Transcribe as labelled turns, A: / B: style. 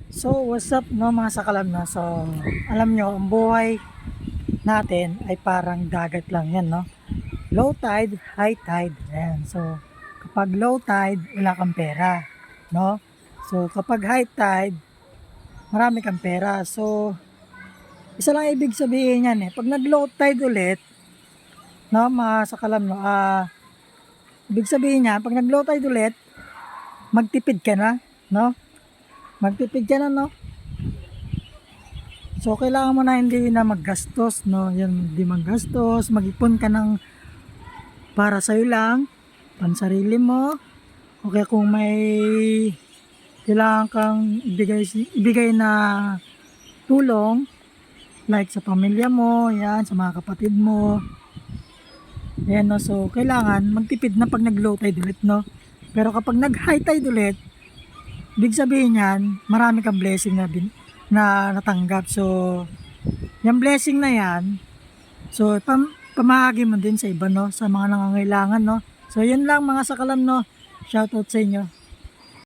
A: So, what's up no mga sakalam no? So, alam nyo, ang buhay natin ay parang dagat lang yan, no? Low tide, high tide. Ayan. So, kapag low tide, wala kang pera, no? So, kapag high tide, marami kang pera. So, isa lang ibig sabihin yan eh. Pag nag-low tide ulit, no, mga sakalam no, ibig sabihin niya, pag nag-low tide ulit, magtipid ka na, no? Magtipid ka na, no? So, kailangan mo na hindi na maggastos, no? Yan, hindi maggastos, mag-ipon ka ng para sa'yo lang, pansarili mo. O kaya kung may kailangan kang ibigay na tulong, like sa pamilya mo, yan, sa mga kapatid mo. Yan, no? So, kailangan magtipid na pag nag-low tide ulit, no? Pero kapag nag-high tide ulit, ibig sabihin yan, marami kang blessing na natanggap. So, yung blessing na yan, so, pamahagi mo din sa iba, no? Sa mga nangangailangan, no? So, yun lang mga sakalam, no? Shoutout sa inyo.